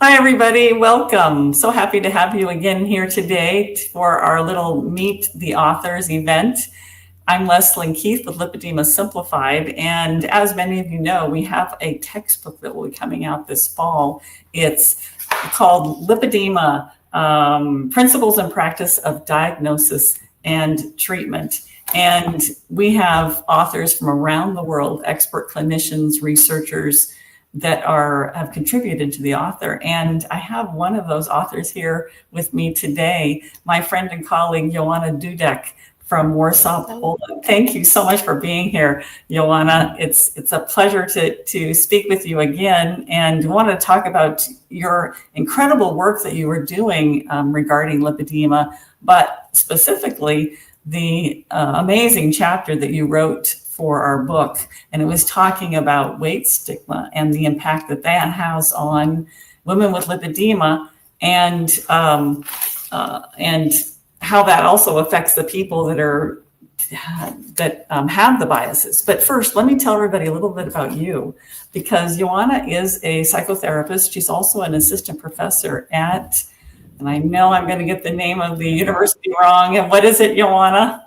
Hi, everybody. Welcome. So happy to have you again here today for our little Meet the Authors event. I'm Leslyn Keith with Lipedema Simplified. And as many of you know, we have a textbook that will be coming out this fall. It's called Lipedema Principles and Practice of Diagnosis and Treatment. And we have authors from around the world, expert clinicians, researchers, that have contributed to the author. And I have one of those authors here with me today, my friend and colleague, Joanna Dudek from Warsaw, Poland. Thank you so much for being here, Joanna. It's a pleasure to speak with you again, and want to talk about your incredible work that you were doing regarding lipedema, but specifically the amazing chapter that you wrote for our book, and it was talking about weight stigma and the impact that that has on women with lipedema, and how that also affects the people that have the biases. But first, let me tell everybody a little bit about you, because Joanna is a psychotherapist. She's also an assistant professor at, and I know I'm going to get the name of the university wrong. And what is it, Joanna?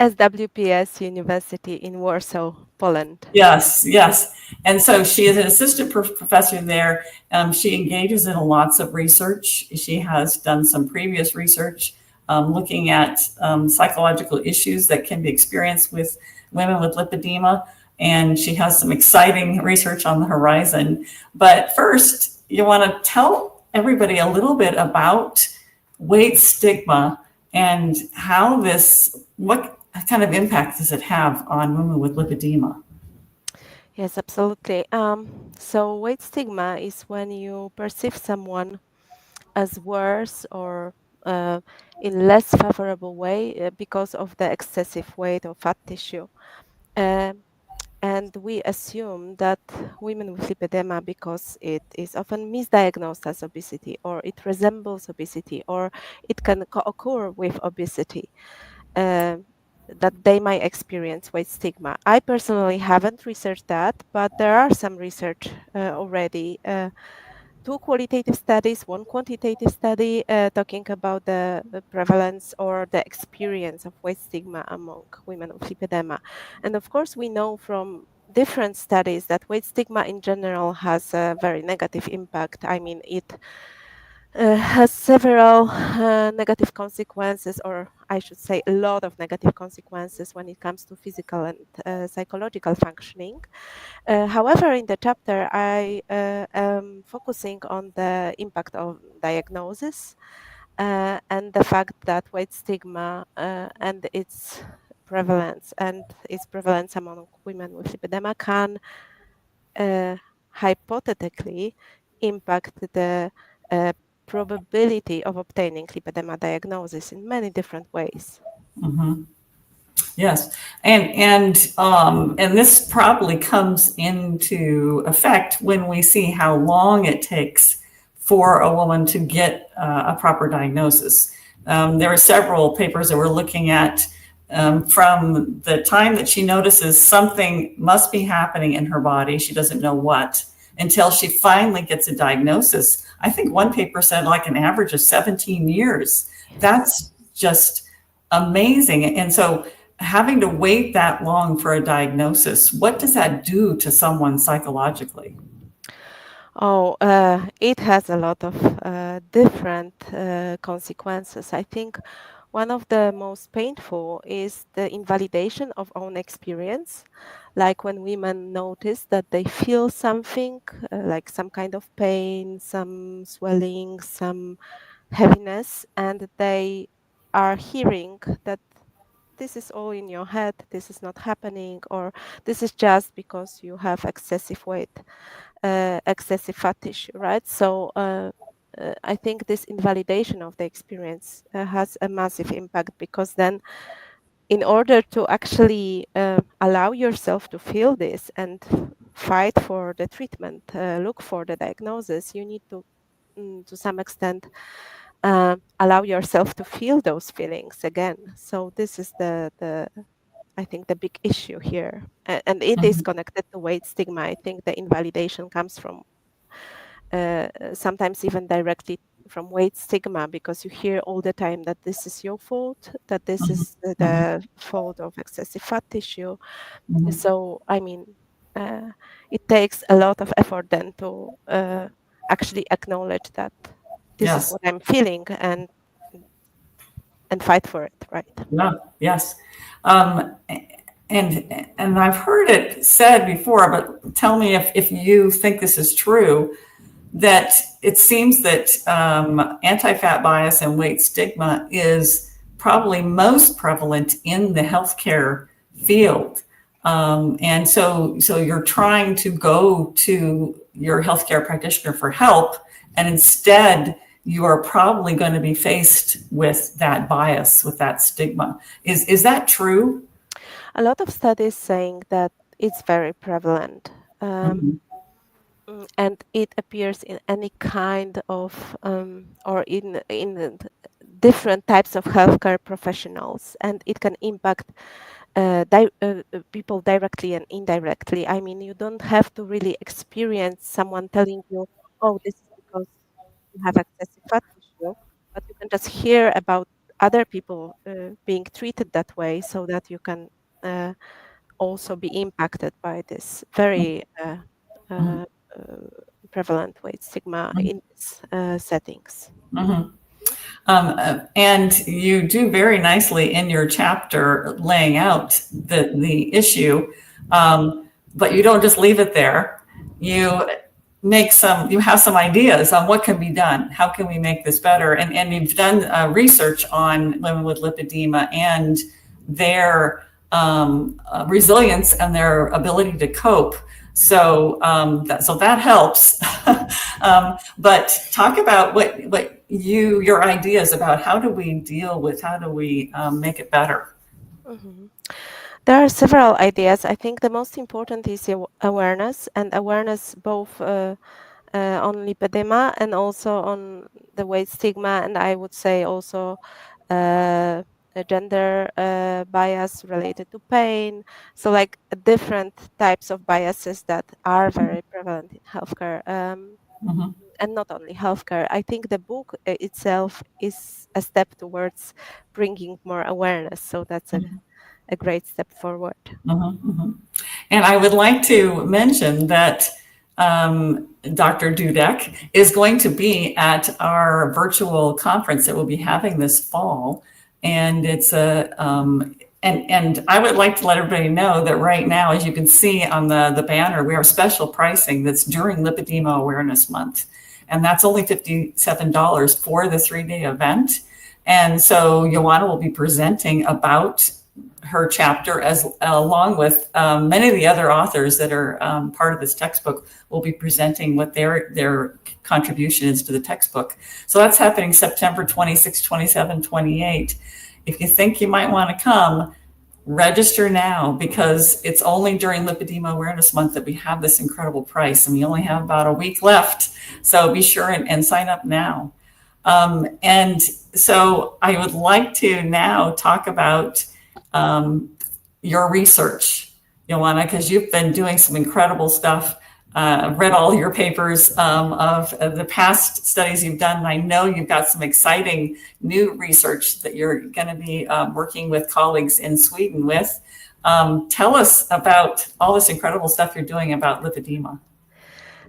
SWPS University in Warsaw, Poland. Yes, yes. And so she is an assistant professor there. She engages in lots of research. She has done some previous research looking at psychological issues that can be experienced with women with lipedema. And she has some exciting research on the horizon. But first, you want to tell everybody a little bit about weight stigma and what kind of impact does it have on women with lipedema? Yes, absolutely. So weight stigma is when you perceive someone as worse or in less favorable way because of the excessive weight or fat tissue. And we assume that women with lipedema, because it is often misdiagnosed as obesity, or it resembles obesity, or it can co-occur with obesity, that they might experience weight stigma. I personally haven't researched that, but there are some research already. Two qualitative studies, one quantitative study talking about the prevalence or the experience of weight stigma among women with lipedema. And of course, we know from different studies that weight stigma in general has a very negative impact. I mean, it has several negative consequences, or I should say a lot of negative consequences when it comes to physical and psychological functioning. However, in the chapter, I am focusing on the impact of diagnosis and the fact that weight stigma and its prevalence among women with lipedema can hypothetically impact the probability of obtaining lipedema diagnosis in many different ways. Mm-hmm. Yes, and this probably comes into effect when we see how long it takes for a woman to get a proper diagnosis. There are several papers that we're looking at from the time that she notices something must be happening in her body, she doesn't know what, until she finally gets a diagnosis. I think one paper said like an average of 17 years. That's just amazing. And so having to wait that long for a diagnosis, what does that do to someone psychologically? Oh, it has a lot of different consequences. I think one of the most painful is the invalidation of own experience. Like when women notice that they feel something, like some kind of pain, some swelling, some heaviness, and they are hearing that this is all in your head, this is not happening, or this is just because you have excessive weight, excessive fat tissue, right? So I think this invalidation of the experience has a massive impact, because then in order to actually allow yourself to feel this and fight for the treatment, look for the diagnosis, you need to some extent, allow yourself to feel those feelings again. So this is the I think the big issue here, and it is Mhm. connected to weight stigma. I think the invalidation comes from sometimes even directly from weight stigma, because you hear all the time that this is your fault, that this Mhm. is Mhm. the fault of excessive fat tissue. Mhm. So, I mean, it takes a lot of effort then to actually acknowledge that this is Yes. what I'm feeling and fight for it, right? Yeah. Yes. Um, and I've heard it said before, but tell me if you think this is true, that it seems that anti-fat bias and weight stigma is probably most prevalent in the healthcare field. And so you're trying to go to your healthcare practitioner for help, and instead you are probably going to be faced with that bias, with that stigma. Is that true? A lot of studies saying that it's very prevalent. Mhm. And it appears in any kind of or in different types of healthcare professionals, and it can impact people directly and indirectly. I mean, you don't have to really experience someone telling you, "Oh, this is because you have excessive fat tissue," but you can just hear about other people being treated that way, so that you can uh, also be impacted by this very Mhm. uh, uh, prevalent weight stigma Mhm. in these settings. Mhm. And you do very nicely in your chapter laying out the issue, but you don't just leave it there. You you have some ideas on what can be done. How can we make this better? And you've done research on women with lipedema and their resilience and their ability to cope. So that helps. But talk about what your ideas about how do we make it better. Mhm. There are several ideas. I think the most important is awareness, and awareness both on lipedema and also on the weight stigma, and I would say also a gender bias related to pain. So, like different types of biases that are very prevalent in healthcare. Mhm. And not only healthcare. I think the book itself is a step towards bringing more awareness. So that's a great step forward. Mhm. Mhm. And I would like to mention that Dr. Dudek is going to be at our virtual conference that we'll be having this fall. And it's and I would like to let everybody know that right now, as you can see on the banner, we have special pricing that's during Lipedema Awareness Month. And that's only $57 for the 3-day event. And so Joanna will be presenting about her chapter, as along with many of the other authors that are part of this textbook, will be presenting what their contribution is to the textbook. So that's happening September 26, 27, 28. If you think you might want to come, register now, because it's only during Lipedema Awareness Month that we have this incredible price, and we only have about a week left. So be sure and sign up now. And so I would like to now talk about your research, Joanna, because you've been doing some incredible stuff. I've read all your papers of the past studies you've done, and I know you've got some exciting new research that you're going to be working with colleagues in Sweden with. Tell us about all this incredible stuff you're doing about lipedema.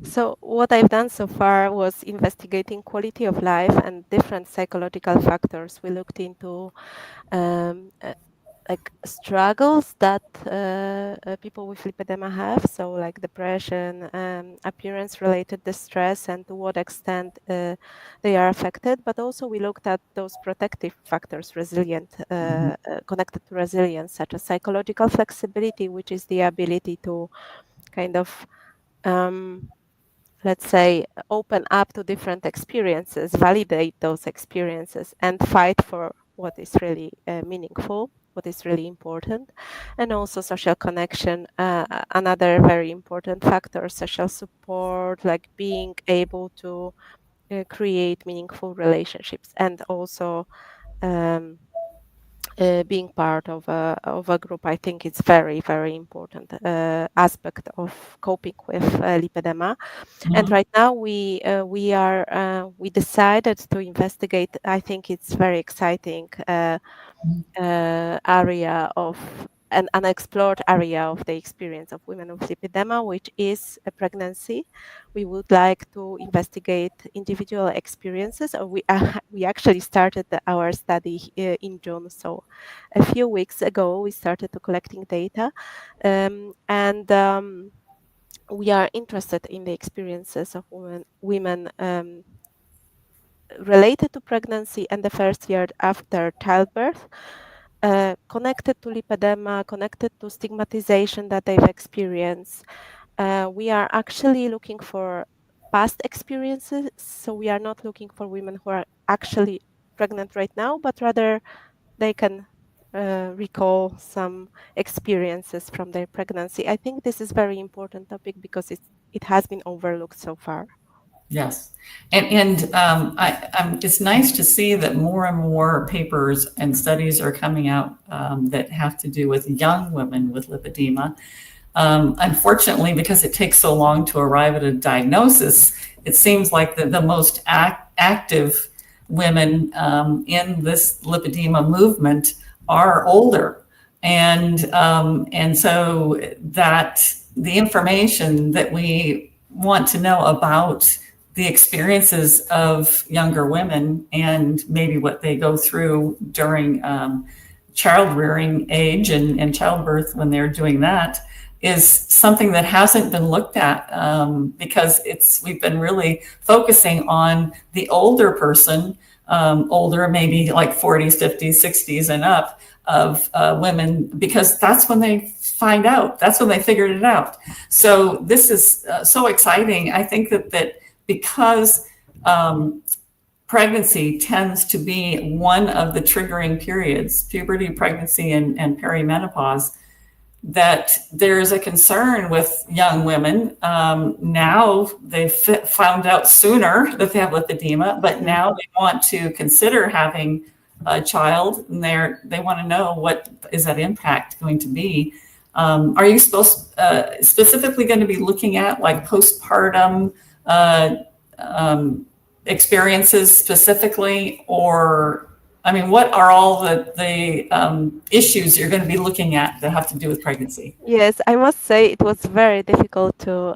So what I've done so far was investigating quality of life and different psychological factors. We looked into um, uh, like struggles that people with lipedema have, so like depression, appearance related distress, and to what extent they are affected. But also we looked at those protective factors Mhm. connected to resilience, such as psychological flexibility, which is the ability to kind of um, let's say, open up to different experiences, validate those experiences, and fight for what is really meaningful, what is really important. And also social connection, another very important factor, social support, like being able to create meaningful relationships, and also um, being part of a group, I think it's very, very important aspect of coping with lipedema. And Mhm. right now we decided to investigate. I think it's very exciting area of an unexplored area of the experience of women with lipedema, which is a pregnancy. We would like to investigate individual experiences. Or we actually started our study in June, so a few weeks ago we started to collecting data, and we are interested in the experiences of women related to pregnancy and the first year after childbirth, connected to lipedema, connected to stigmatization that they've experienced. We are actually looking for past experiences, so we are not looking for women who are actually pregnant right now, but rather they can recall some experiences from their pregnancy. I think this is very important topic because it has been overlooked so far. Yes. It's nice to see that more and more papers and studies are coming out that have to do with young women with lipedema. Unfortunately, because it takes so long to arrive at a diagnosis, it seems like the most active women in this lipedema movement are older. And so that the information that we want to know about the experiences of younger women and maybe what they go through during child rearing age and childbirth when they're doing that is something that hasn't been looked at because we've been really focusing on the older person, older maybe like 40s, 50s, 60s and up of women because that's when they find out. That's when they figured it out. So this is so exciting. I think that because pregnancy tends to be one of the triggering periods, puberty, pregnancy, and perimenopause, that there's a concern with young women. Now they've found out sooner that they have lipedema, but now they want to consider having a child, and they want to know what is that impact going to be. Are you specifically going to be looking at like postpartum experiences specifically, or I mean, what are all the issues you're going to be looking at that have to do with pregnancy? Yes, I must say it was very difficult to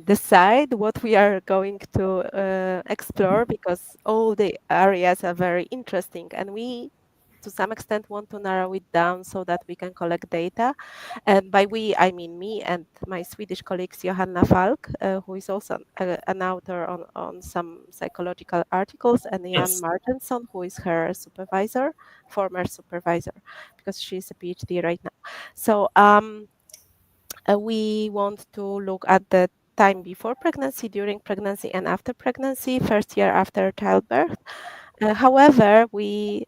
decide what we are going to explore because all the areas are very interesting, and we to some extent want to narrow it down so that we can collect data. And by we, I mean me and my Swedish colleagues, Johanna Falk, who is also an author on some psychological articles, and Jan Yes. Martensson, who is her supervisor, former supervisor, because she's a PhD right now. So we want to look at the time before pregnancy, during pregnancy, and after pregnancy, first year after childbirth. However, we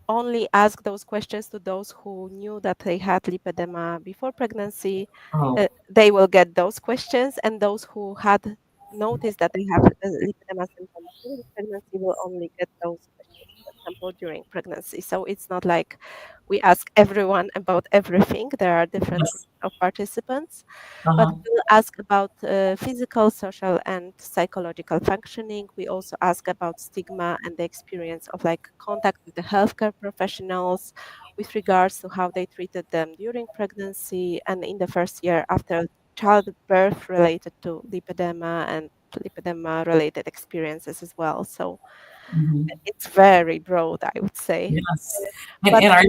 only ask those questions to those who knew that they had lipedema before pregnancy. Oh. They will get those questions, and those who had noticed that they have lipedema symptoms during pregnancy will only get those questions, for example, during pregnancy. So it's not like we ask everyone about everything. There are different Yes. groups of participants, but Uh-huh. we'll ask about physical, social, and psychological functioning. We also ask about stigma and the experience of like contact with the healthcare professionals with regards to how they treated them during pregnancy and in the first year after childbirth related to lipedema and lipedema related experiences as well. So Mhm. it's very broad, I would say. Yes. But And are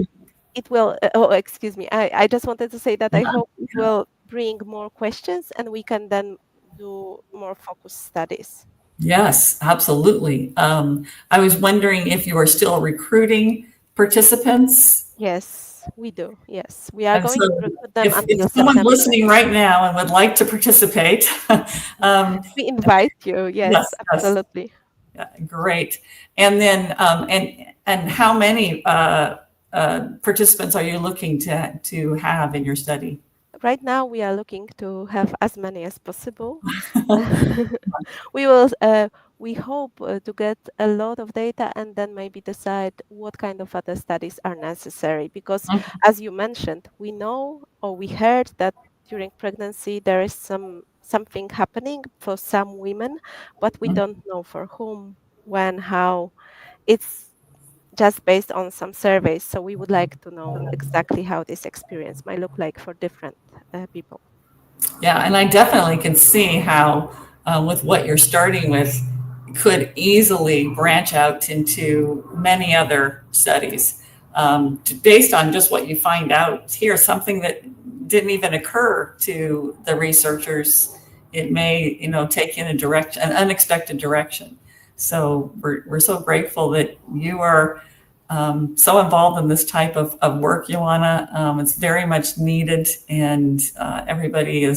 it will, oh, excuse me. I just wanted to say that I yeah, hope it will bring more questions and we can then do more focused studies. yes, absolutely. I was wondering if you are still recruiting participants. Yes, we do. Yes, we are And going so to recruit them if until someone's September. listening right now and would like to participate, um, We invite you. Yes, yes, yes, absolutely. yeah, great. And then, and how many participants are you looking to have in your study? Right now, we are looking to have as many as possible. We will we hope to get a lot of data and then maybe decide what kind of other studies are necessary. Because as you mentioned, we know or we heard that during pregnancy there is something happening for some women, but we don't know for whom, when, how. It's just based on some surveys. So we would like to know exactly how this experience might look like for different people. Yeah, and I definitely can see how, with what you're starting with, could easily branch out into many other studies, based on just what you find out here, something that didn't even occur to the researchers. It may, take in a direction, an unexpected direction. So we're so grateful that you are so involved in this type of work, Joanna. It's very much needed, and everybody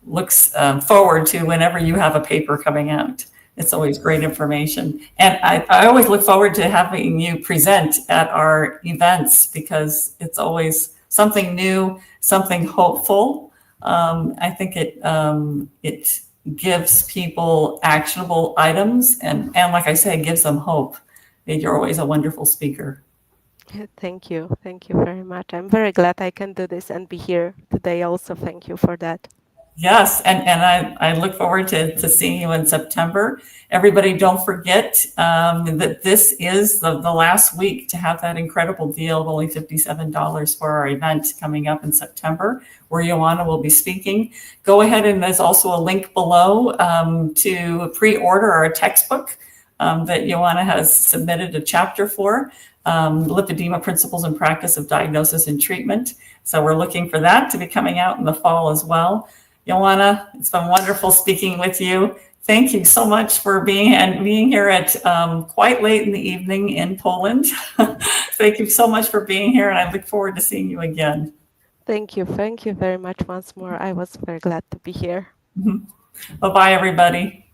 looks forward to whenever you have a paper coming out. It's always great information. And I always look forward to having you present at our events because it's always something new, something hopeful. I think it gives people actionable items, and like I say, gives them hope. You're always a wonderful speaker. Thank you. Thank you very much. I'm very glad I can do this and be here today also. Thank you for that. Yes, and I look forward to seeing you in September. Everybody, don't forget that this is the last week to have that incredible deal of only $57 for our event coming up in September, where Joanna will be speaking. Go ahead, and there's also a link below to pre-order our textbook that Joanna has submitted a chapter for, Lipedema Principles and Practice of Diagnosis and Treatment. So we're looking for that to be coming out in the fall as well. Joanna, it's been wonderful speaking with you. Thank you so much for being here at quite late in the evening in Poland. Thank you so much for being here, and I look forward to seeing you again. Thank you. Thank you very much once more. I was very glad to be here. Bye-bye, everybody.